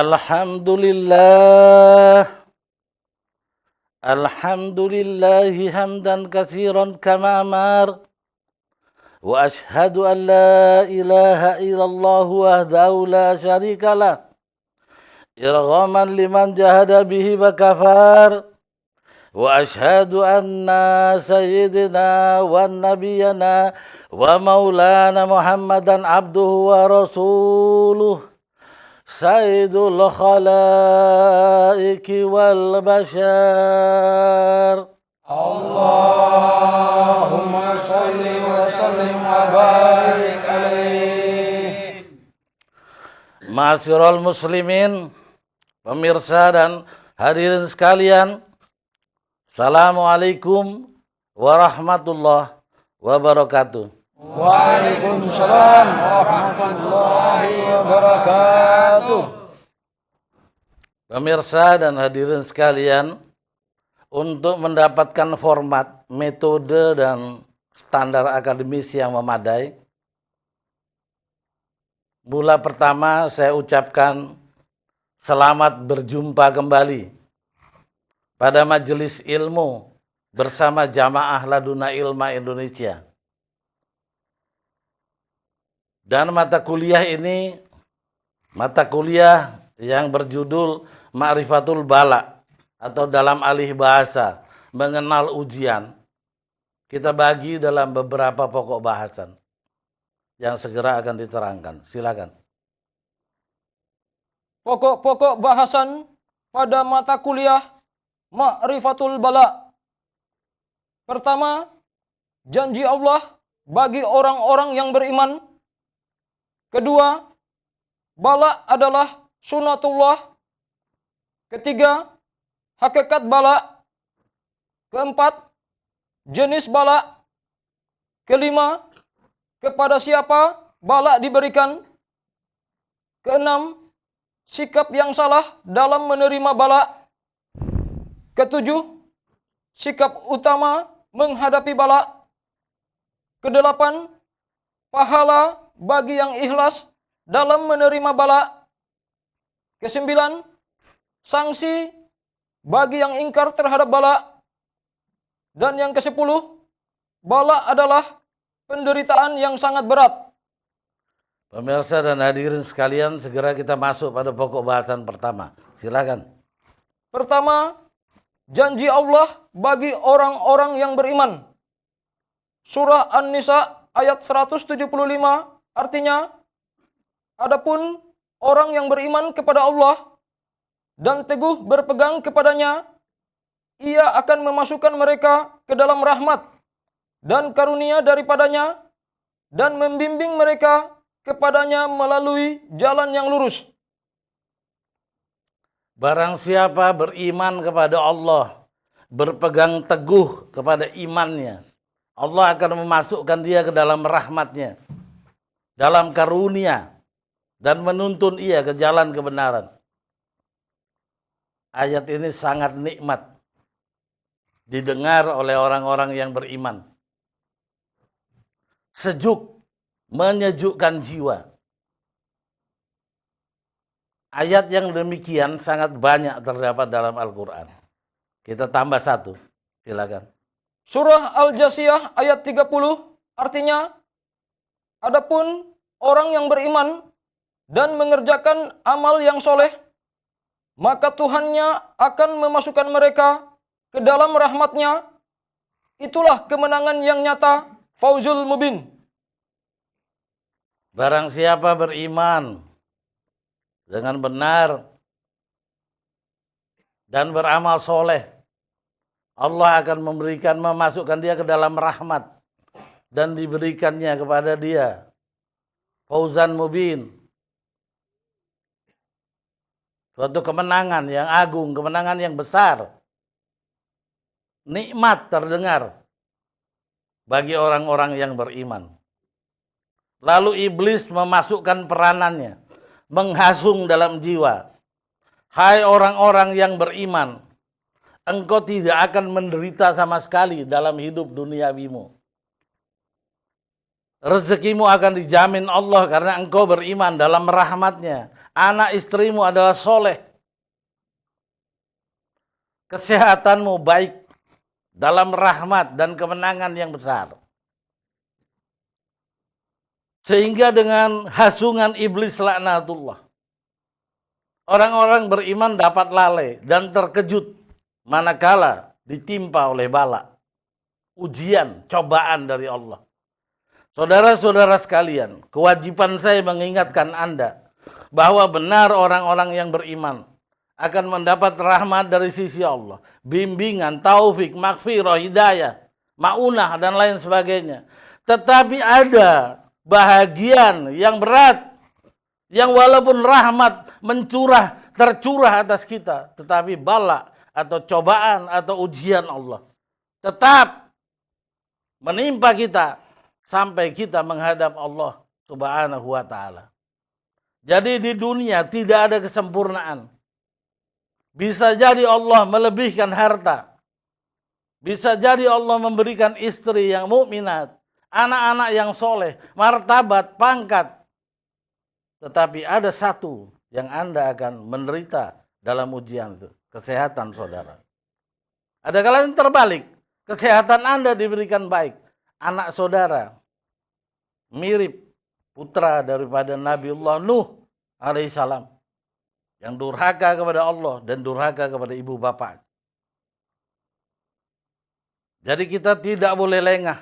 Alhamdulillah, alhamdulillahi hamdan katsiran kama amar. Wa ashhadu an la ilaha illallah wahdahu la syarika lah. Irghaman liman jahada bihi wa kafar. Wa ashhadu anna sayyidina wa nabiyana wa maulana Muhammadan abduhu wa rasuluh. Sayyidul khalaiki wal bashar. Allahumma salli wa sallim wa barik alaih. Ma'asyiral muslimin, pemirsa dan hadirin sekalian, Assalamualaikum warahmatullahi wabarakatuh. Waalaikumsalam warahmatullahi wabarakatuh. Pemirsa dan hadirin sekalian, untuk mendapatkan format, metode, dan standar akademis yang memadai, mula pertama saya ucapkan selamat berjumpa kembali pada majelis ilmu bersama Jamaah Laduna Ilma Indonesia. Dan mata kuliah ini, mata kuliah yang berjudul Ma'rifatul Bala, atau dalam alih bahasa, mengenal ujian, kita bagi dalam beberapa pokok bahasan yang segera akan diterangkan. Silakan. Pokok-pokok bahasan pada mata kuliah Ma'rifatul Bala. Pertama, janji Allah bagi orang-orang yang beriman. Kedua, bala adalah sunatullah. Ketiga, hakikat bala. Keempat, jenis bala. Kelima, kepada siapa bala diberikan. Keenam, sikap yang salah dalam menerima bala. Ketujuh, sikap utama menghadapi bala. Kedelapan, pahala bagi yang ikhlas dalam menerima bala. Kesembilan, sanksi bagi yang ingkar terhadap bala. Dan yang kesepuluh, bala adalah penderitaan yang sangat berat. Pemirsa dan hadirin sekalian, segera kita masuk pada pokok bahasan pertama. Silakan. Pertama, janji Allah bagi orang-orang yang beriman. Surah An-Nisa ayat 175 artinya, adapun orang yang beriman kepada Allah dan teguh berpegang kepadanya, ia akan memasukkan mereka ke dalam rahmat dan karunia daripadanya dan membimbing mereka kepadanya melalui jalan yang lurus. Barang siapa beriman kepada Allah, berpegang teguh kepada imannya, Allah akan memasukkan dia ke dalam rahmatnya, dalam karunia, dan menuntun ia ke jalan kebenaran. Ayat ini sangat nikmat didengar oleh orang-orang yang beriman. Sejuk, menyejukkan jiwa. Ayat yang demikian sangat banyak terdapat dalam Al-Quran. Kita tambah satu, silakan. Surah Al-Jasiyah ayat 30 artinya, adapun orang yang beriman dan mengerjakan amal yang soleh, maka Tuhannya akan memasukkan mereka ke dalam rahmatnya. Itulah kemenangan yang nyata, fauzul mubin. Barang siapa beriman dengan benar dan beramal soleh, Allah akan memasukkan dia ke dalam rahmat dan diberikannya kepada dia fauzan mubin, suatu kemenangan yang agung, kemenangan yang besar, nikmat terdengar bagi orang-orang yang beriman. Lalu iblis memasukkan peranannya, menghasung dalam jiwa. Hai orang-orang yang beriman, engkau tidak akan menderita sama sekali dalam hidup duniawimu. Rezekimu akan dijamin Allah karena engkau beriman dalam rahmatnya. anak istrimu adalah soleh, kesehatanmu baik, dalam rahmat dan kemenangan yang besar. Sehingga dengan hasungan iblis laknatullah, orang-orang beriman dapat lalai dan terkejut manakala ditimpa oleh bala, ujian, cobaan dari Allah. Saudara-saudara sekalian, kewajiban saya mengingatkan Anda bahwa benar orang-orang yang beriman akan mendapat rahmat dari sisi Allah, bimbingan, taufik, maghfirah, hidayah, maunah dan lain sebagainya. Tetapi ada bahagian yang berat, yang walaupun rahmat tercurah atas kita, tetapi bala atau cobaan atau ujian Allah tetap menimpa kita sampai kita menghadap Allah Subhanahu wa taala. Jadi di dunia tidak ada kesempurnaan. Bisa jadi Allah melebihkan harta. Bisa jadi Allah memberikan istri yang mukminat, anak-anak yang soleh, martabat, pangkat. Tetapi ada satu yang Anda akan menderita dalam ujian itu, kesehatan saudara. Ada kalanya terbalik, kesehatan Anda diberikan baik. Anak saudara mirip putra daripada Nabiullah Nuh alaihissalam, yang durhaka kepada Allah dan durhaka kepada ibu bapak. Jadi kita tidak boleh lengah.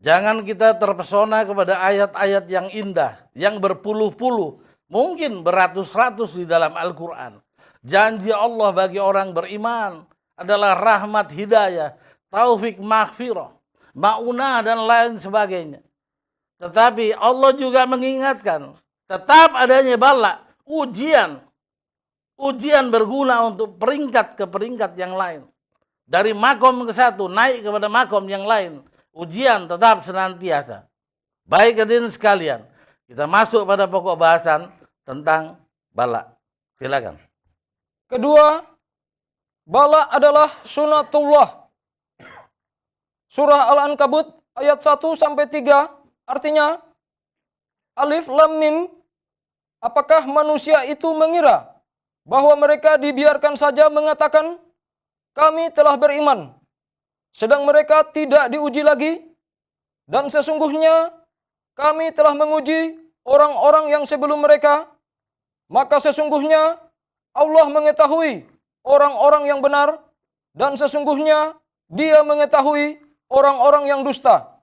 Jangan kita terpesona kepada ayat-ayat yang indah, yang berpuluh-puluh, mungkin beratus-ratus di dalam Al-Quran. Janji Allah bagi orang beriman adalah rahmat, hidayah, taufik, maghfirah, maunah dan lain sebagainya. Tetapi Allah juga mengingatkan, tetap adanya bala, ujian. Ujian berguna untuk peringkat ke peringkat yang lain. Dari makom ke satu, naik kepada makom yang lain. Ujian tetap senantiasa. Baik hadirin sekalian, kita masuk pada pokok bahasan tentang bala. Silakan. Kedua, bala adalah sunatullah. Surah Al-Ankabut ayat 1-3 artinya, Alif Lam Mim, apakah manusia itu mengira bahwa mereka dibiarkan saja mengatakan, kami telah beriman, sedang mereka tidak diuji lagi? Dan sesungguhnya kami telah menguji orang-orang yang sebelum mereka, maka sesungguhnya Allah mengetahui orang-orang yang benar, dan sesungguhnya Dia mengetahui orang-orang yang dusta.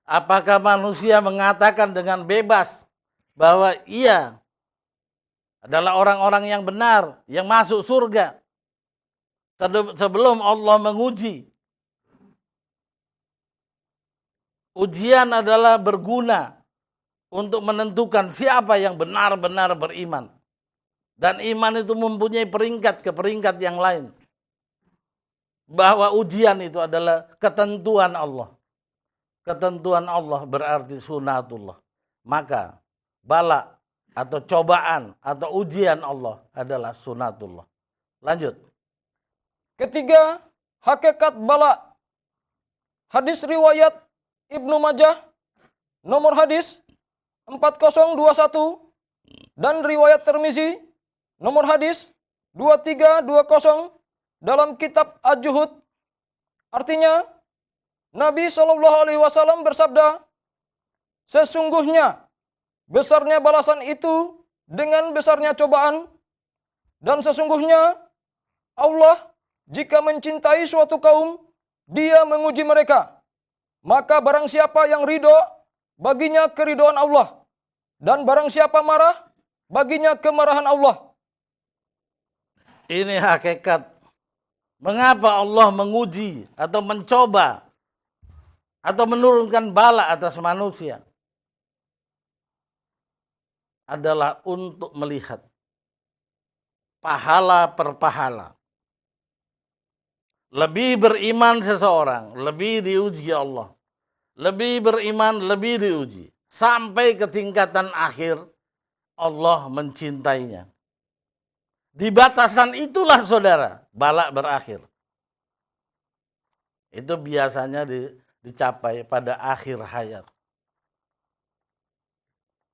Apakah manusia mengatakan dengan bebas bahwa ia adalah orang-orang yang benar, yang masuk surga, sebelum Allah menguji? Ujian adalah berguna untuk menentukan siapa yang benar-benar beriman. Dan iman itu mempunyai peringkat ke peringkat yang lain. Bahwa ujian itu adalah ketentuan Allah. Ketentuan Allah berarti sunatullah. Maka bala atau cobaan atau ujian Allah adalah sunatullah. Lanjut. Ketiga, hakikat bala. Hadis riwayat Ibnu Majah, nomor hadis 4021, dan riwayat Tirmizi, nomor hadis 2320 dalam kitab Al-Juhud. Artinya, Nabi SAW bersabda, sesungguhnya besarnya balasan itu dengan besarnya cobaan, dan sesungguhnya Allah jika mencintai suatu kaum, Dia menguji mereka. Maka barang siapa yang ridho, baginya keridhaan Allah. Dan barang siapa marah, baginya kemarahan Allah. Ini hakikat. Mengapa Allah menguji atau mencoba atau menurunkan bala atas manusia? Adalah untuk melihat pahala per pahala. Lebih beriman seseorang, lebih diuji Allah. Lebih beriman, lebih diuji. Sampai ke tingkatan akhir, Allah mencintainya. Di batasan itulah saudara, bala berakhir. Itu biasanya dicapai pada akhir hayat.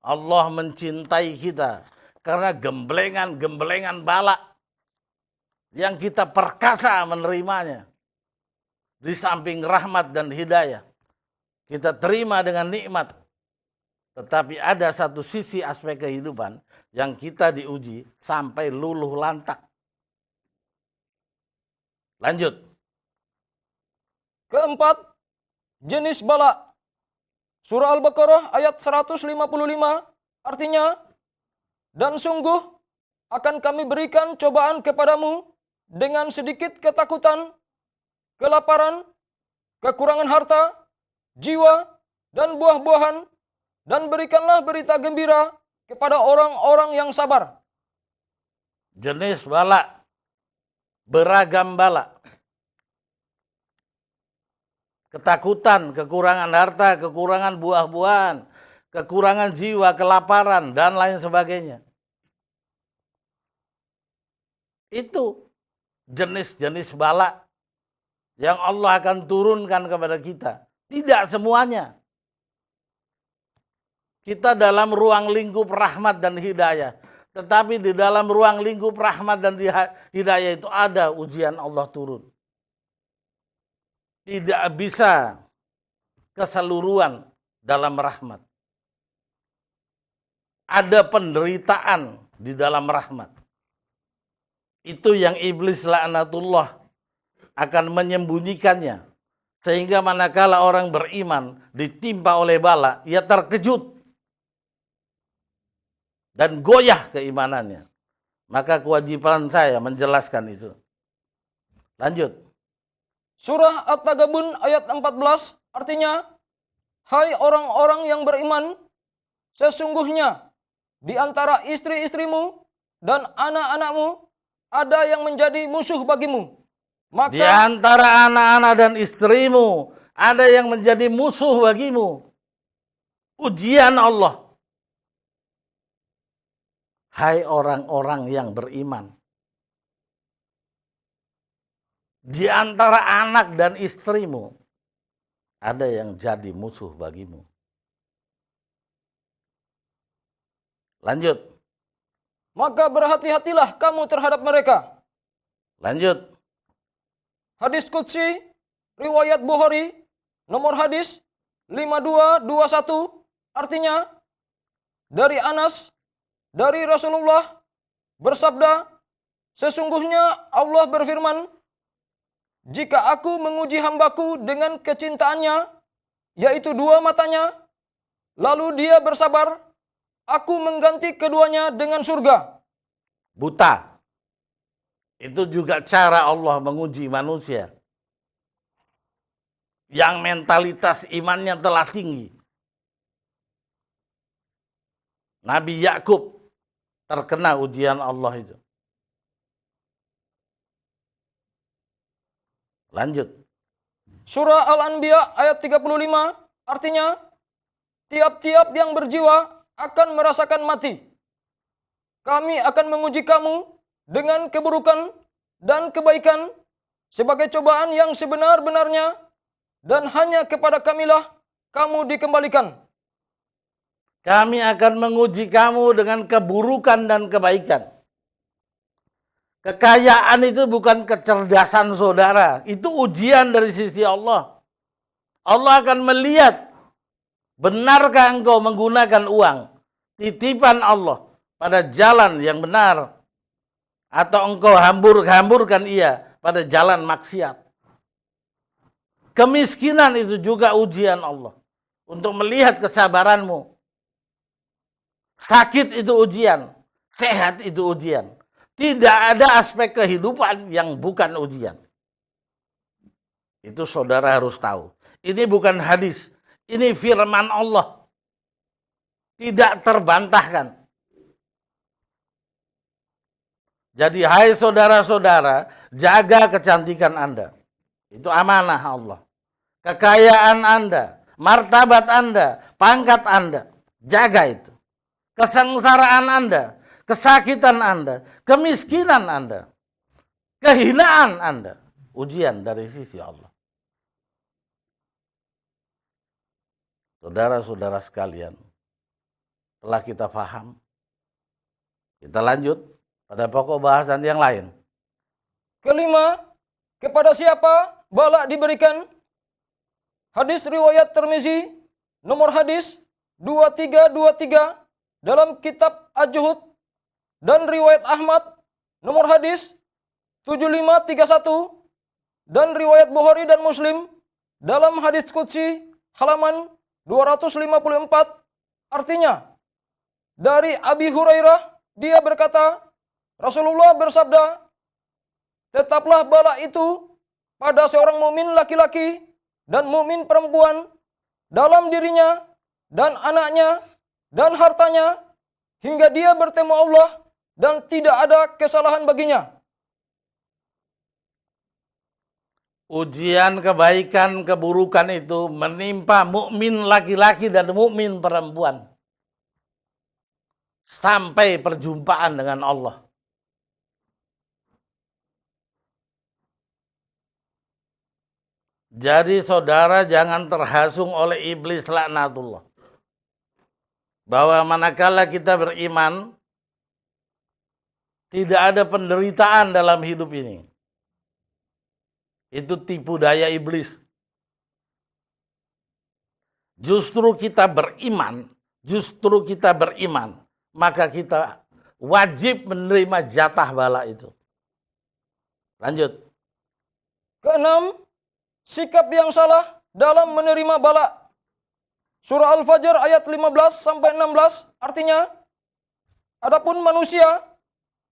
Allah mencintai kita karena gemblengan-gemblengan bala yang kita perkasa menerimanya. Di samping rahmat dan hidayah, kita terima dengan nikmat. Tetapi ada satu sisi aspek kehidupan yang kita diuji sampai luluh lantak. Lanjut. Keempat, jenis bala. Surah Al-Baqarah ayat 155 artinya, dan sungguh akan kami berikan cobaan kepadamu dengan sedikit ketakutan, kelaparan, kekurangan harta, jiwa, dan buah-buahan, dan berikanlah berita gembira kepada orang-orang yang sabar. Jenis bala, beragam bala. Ketakutan, kekurangan harta, kekurangan buah-buahan, kekurangan jiwa, kelaparan, dan lain sebagainya. Itu jenis-jenis bala yang Allah akan turunkan kepada kita. Tidak semuanya. Kita dalam ruang lingkup rahmat dan hidayah. Tetapi di dalam ruang lingkup rahmat dan hidayah itu ada ujian Allah turun. Tidak bisa keseluruhan dalam rahmat. Ada penderitaan di dalam rahmat. Itu yang iblis laknatullah akan menyembunyikannya. Sehingga manakala orang beriman ditimpa oleh bala, ia terkejut dan goyah keimanannya. Maka kewajiban saya menjelaskan itu. Lanjut. Surah At-Tagabun ayat 14 artinya, hai orang-orang yang beriman, sesungguhnya di antara istri-istrimu dan anak-anakmu ada yang menjadi musuh bagimu. Maka di antara anak-anak dan istrimu ada yang menjadi musuh bagimu. Ujian Allah. Hai orang-orang yang beriman. Di antara anak dan istrimu ada yang jadi musuh bagimu. Lanjut. maka berhati-hatilah kamu terhadap mereka. Lanjut. Hadis Qudsi, riwayat Bukhari, nomor hadis 5221, artinya, dari Anas, dari Rasulullah, bersabda, sesungguhnya Allah berfirman, jika aku menguji hambaku dengan kecintaannya, yaitu dua matanya, lalu dia bersabar, aku mengganti keduanya dengan surga. Buta. Itu juga cara Allah menguji manusia. Yang mentalitas imannya telah tinggi. Nabi Yakub terkena ujian Allah itu. Lanjut. Surah Al-Anbiya ayat 35 artinya, tiap-tiap yang berjiwa akan merasakan mati. Kami akan menguji kamu dengan keburukan dan kebaikan sebagai cobaan yang sebenar-benarnya, dan hanya kepada kamilah kamu dikembalikan. Kami akan menguji kamu dengan keburukan dan kebaikan. Kekayaan itu bukan kecerdasan saudara. Itu ujian dari sisi Allah. Allah akan melihat, benarkah engkau menggunakan uang, titipan Allah, pada jalan yang benar, atau engkau hamburkan ia pada jalan maksiat. Kemiskinan itu juga ujian Allah untuk melihat kesabaranmu. Sakit itu ujian, sehat itu ujian. Tidak ada aspek kehidupan yang bukan ujian. Itu saudara harus tahu. Ini bukan hadis, ini firman Allah. Tidak terbantahkan. Jadi hai saudara-saudara, jaga kecantikan Anda. Itu amanah Allah. Kekayaan Anda, martabat Anda, pangkat Anda, jaga itu. Kesengsaraan Anda, kesakitan Anda, kemiskinan Anda, kehinaan Anda, ujian dari sisi Allah. Saudara-saudara sekalian, telah kita paham. Kita lanjut pada pokok bahasan yang lain. Kelima, kepada siapa bala diberikan? Hadis riwayat Tirmizi, nomor hadis 2323 dalam kitab Al-Juhud, dan riwayat Ahmad, nomor hadis 7531, dan riwayat Bukhari dan Muslim dalam hadis Qudsi halaman 254. Artinya, dari Abi Hurairah, dia berkata, Rasulullah bersabda, tetaplah bala itu pada seorang mukmin laki-laki dan mukmin perempuan dalam dirinya dan anaknya dan hartanya hingga dia bertemu Allah dan tidak ada kesalahan baginya. Ujian kebaikan keburukan itu menimpa mukmin laki-laki dan mukmin perempuan sampai perjumpaan dengan Allah. Jadi saudara jangan terhasung oleh iblis laknatullah. Bahwa manakala kita beriman, tidak ada penderitaan dalam hidup ini. Itu tipu daya iblis. Justru kita beriman, maka kita wajib menerima jatah bala itu. Lanjut. Keenam, sikap yang salah dalam menerima bala. Surah Al-Fajr ayat 15-16 artinya, adapun manusia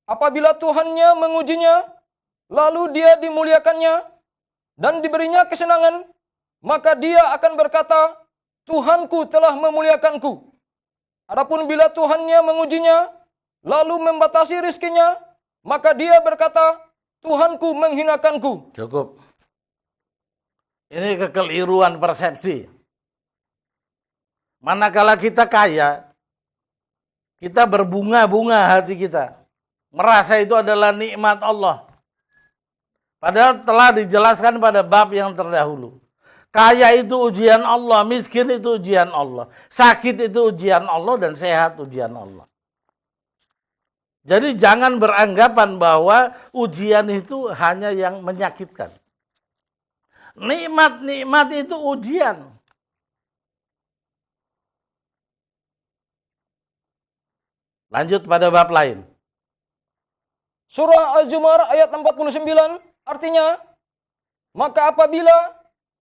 apabila Tuhannya mengujinya, lalu dia dimuliakannya dan diberinya kesenangan, maka dia akan berkata, Tuhanku telah memuliakanku. Adapun bila Tuhannya mengujinya, lalu membatasi rizkinya, maka dia berkata, Tuhanku menghinakanku. Cukup. Ini kekeliruan persepsi. Manakala kita kaya, kita berbunga-bunga hati kita. Merasa itu adalah nikmat Allah. Padahal telah dijelaskan pada bab yang terdahulu. Kaya itu ujian Allah, miskin itu ujian Allah. Sakit itu ujian Allah dan sehat ujian Allah. Jadi jangan beranggapan bahwa ujian itu hanya yang menyakitkan. Nikmat-nikmat itu ujian. Lanjut pada bab lain. Surah Az-Zumar ayat 49 artinya, maka apabila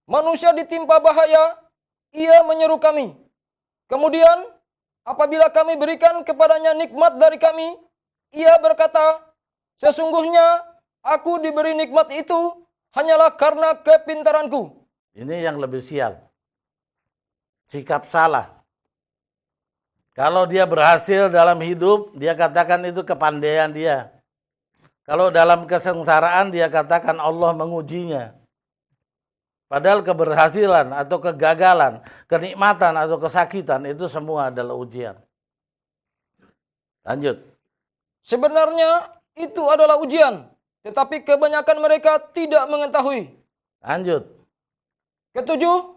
manusia ditimpa bahaya, ia menyeru kami. Kemudian apabila kami berikan kepadanya nikmat dari kami, ia berkata, sesungguhnya aku diberi nikmat itu hanyalah karena kepintaranku. Ini yang lebih sial. Sikap salah. Kalau dia berhasil dalam hidup, dia katakan itu kepandaian dia. Kalau dalam kesengsaraan, dia katakan Allah mengujinya. Padahal keberhasilan atau kegagalan, kenikmatan atau kesakitan, itu semua adalah ujian. Lanjut. Sebenarnya itu adalah ujian, tetapi kebanyakan mereka tidak mengetahui. Lanjut. Ketujuh,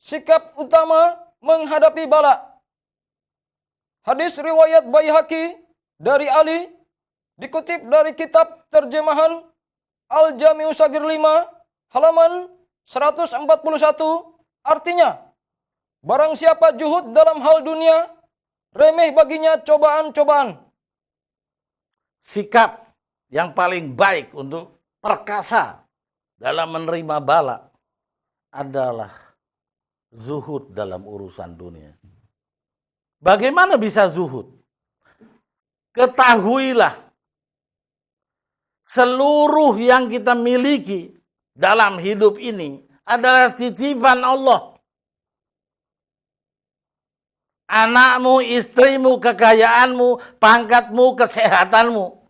sikap utama menghadapi bala. Hadis riwayat Baihaqi dari Ali, dikutip dari kitab terjemahan Al-Jami'u Shagir 5, halaman 141, artinya, barang siapa juhud dalam hal dunia, remeh baginya cobaan-cobaan. Sikap yang paling baik untuk perkasa dalam menerima bala adalah zuhud dalam urusan dunia. Bagaimana bisa zuhud? Ketahuilah, seluruh yang kita miliki dalam hidup ini adalah titipan Allah. Anakmu, istrimu, kekayaanmu, pangkatmu, kesehatanmu,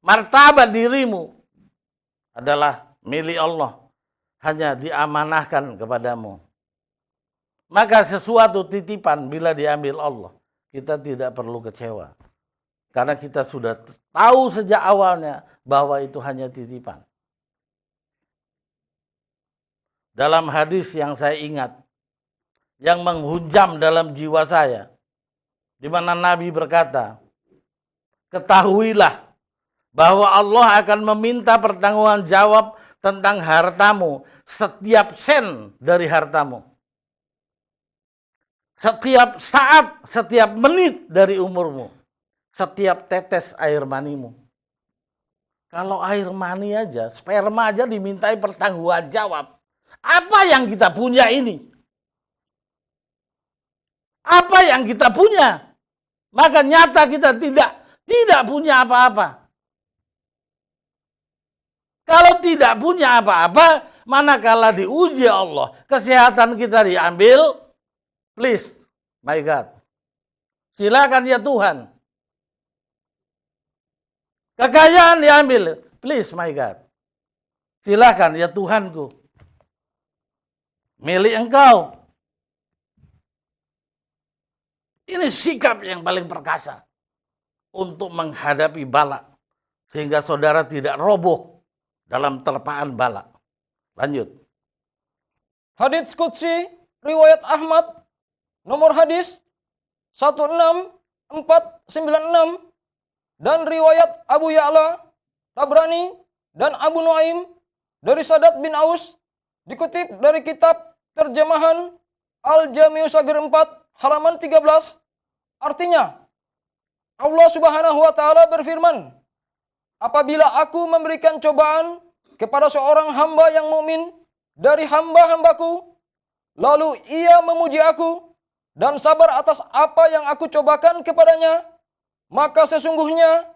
martabat dirimu adalah milik Allah. Hanya diamanahkan kepadamu. Maka sesuatu titipan bila diambil Allah, kita tidak perlu kecewa. Karena kita sudah tahu sejak awalnya bahwa itu hanya titipan. Dalam hadis yang saya ingat, yang menghujam dalam jiwa saya, di mana Nabi berkata, ketahuilah bahwa Allah akan meminta pertanggunganjawab tentang hartamu, setiap sen dari hartamu. Setiap saat, setiap menit dari umurmu. Setiap tetes air manimu. Kalau air mani aja, sperma aja dimintai pertanggunganjawab. Apa yang kita punya ini? Apa yang kita punya? Maka nyata kita tidak punya apa-apa. Kalau tidak punya apa-apa, manakala diuji Allah, kesehatan kita diambil, please, my God. Silakan ya Tuhan. Kekayaan diambil, please, my God. Silakan ya Tuhanku. Milik Engkau. Ini sikap yang paling perkasa untuk menghadapi bala, sehingga saudara tidak roboh dalam terpaan bala. Lanjut. Hadits Qudsi riwayat Ahmad nomor hadis 16496 dan riwayat Abu Ya'la, Tabrani dan Abu Nuaim dari Sadat bin Aus dikutip dari kitab terjemahan Al-Jami'u Shagir 4 halaman 13. Artinya, Allah Subhanahu wa taala berfirman, apabila aku memberikan cobaan kepada seorang hamba yang mukmin dari hamba-hambaku, lalu ia memuji aku dan sabar atas apa yang aku cobakan kepadanya, maka sesungguhnya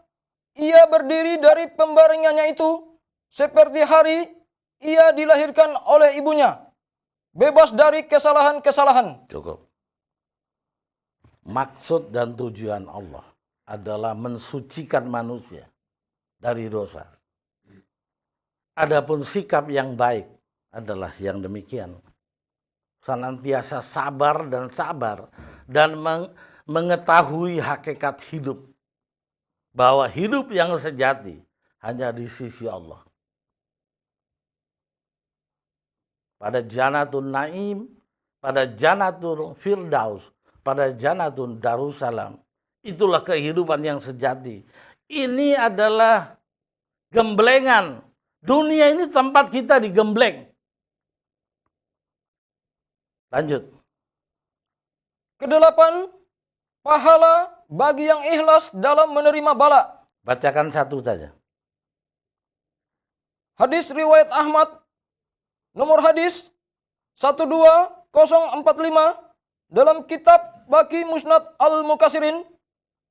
ia berdiri dari pembaringannya itu seperti hari ia dilahirkan oleh ibunya, bebas dari kesalahan-kesalahan. Cukup. Maksud dan tujuan Allah adalah mensucikan manusia dari dosa. Adapun sikap yang baik adalah yang demikian. Senantiasa sabar dan mengetahui hakikat hidup. Bahwa hidup yang sejati hanya di sisi Allah. Pada Janatun Naim, pada Janatun Firdaus, pada Janatun Darussalam. Itulah kehidupan yang sejati. Ini adalah gemblengan. Dunia ini tempat kita digembleng. Lanjut. Kedelapan, pahala bagi yang ikhlas dalam menerima bala. Bacakan satu saja. Hadis riwayat Ahmad, nomor hadis 12045 dalam kitab Baqi Musnad Al-Mukasirin.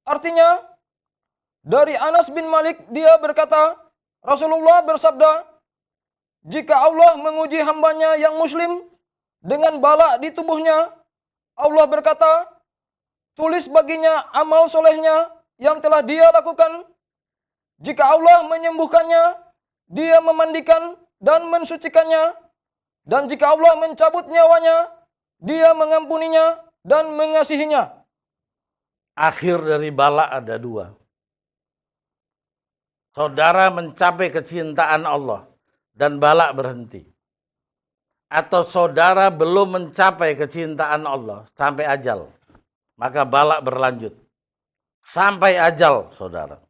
Artinya, dari Anas bin Malik dia berkata, Rasulullah bersabda, jika Allah menguji hambanya yang muslim dengan bala di tubuhnya, Allah berkata, tulis baginya amal solehnya yang telah dia lakukan. Jika Allah menyembuhkannya, dia memandikan dan mensucikannya. Dan jika Allah mencabut nyawanya, dia mengampuninya dan mengasihinya. Akhir dari bala ada dua. Saudara mencapai kecintaan Allah dan bala berhenti. Atau saudara belum mencapai kecintaan Allah sampai ajal. Maka bala berlanjut. Sampai ajal saudara.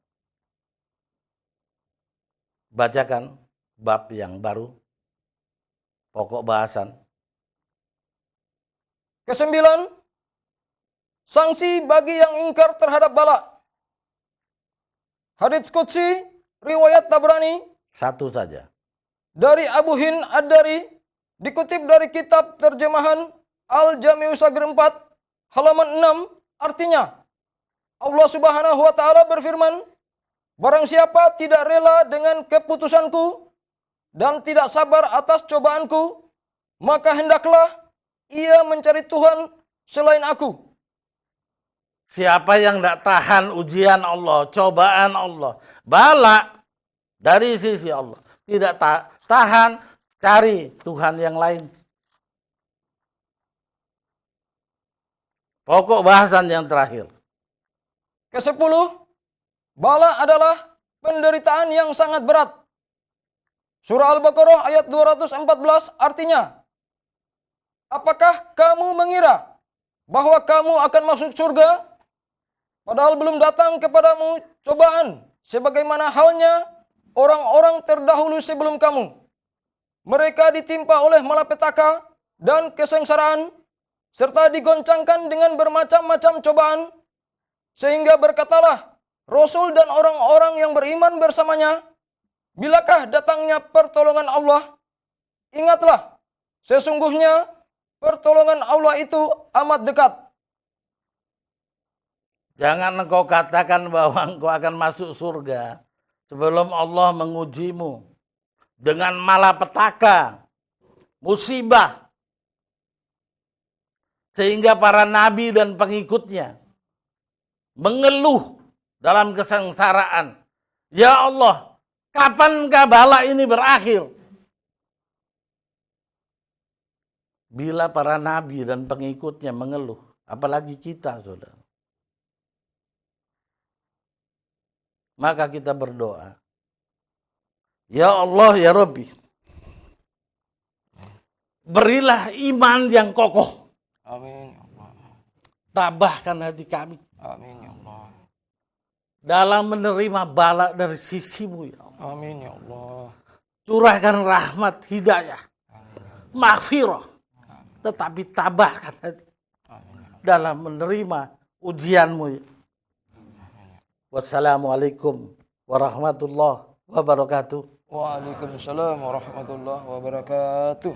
Bacakan bab yang baru. Pokok bahasan. Kesembilan, sanksi bagi yang ingkar terhadap bala. Hadits Qudsi riwayat Tabrani Satu saja. dari Abu Hind Ad-Dari dikutip dari kitab terjemahan Al-Jami'u Shagir 4 halaman 6. Artinya, Allah Subhanahu wa taala berfirman, barang siapa tidak rela dengan keputusanku dan tidak sabar atas cobaanku, maka hendaklah ia mencari Tuhan selain aku. Siapa yang tidak tahan ujian Allah, cobaan Allah, bala dari sisi Allah, tidak tahan, cari Tuhan yang lain. Pokok bahasan yang terakhir. Kesepuluh, bala adalah penderitaan yang sangat berat. Surah Al-Baqarah ayat 214 artinya, apakah kamu mengira bahwa kamu akan masuk surga padahal belum datang kepadamu cobaan, sebagaimana halnya orang-orang terdahulu sebelum kamu. Mereka ditimpa oleh malapetaka dan kesengsaraan, serta digoncangkan dengan bermacam-macam cobaan, sehingga berkatalah Rasul dan orang-orang yang beriman bersamanya, bilakah datangnya pertolongan Allah? Ingatlah, sesungguhnya pertolongan Allah itu amat dekat. Jangan engkau katakan bahwa engkau akan masuk surga sebelum Allah mengujimu dengan malapetaka, musibah. Sehingga para nabi dan pengikutnya mengeluh dalam kesengsaraan. Ya Allah, kapankah bala ini berakhir? Bila para nabi dan pengikutnya mengeluh, apalagi kita, saudara. Maka kita berdoa. Ya Allah, ya Rabbi, berilah iman yang kokoh. Amin ya Allah. Tabahkan hati kami Amin ya Allah. dalam menerima bala dari sisimu, ya Allah. Amin ya Allah. Curahkan rahmat, hidayah, maghfirah. Tetapi tabahkan hati dalam menerima ujianmu. Wassalamualaikum warahmatullahi wabarakatuh. Waalaikumsalam warahmatullahi wabarakatuh.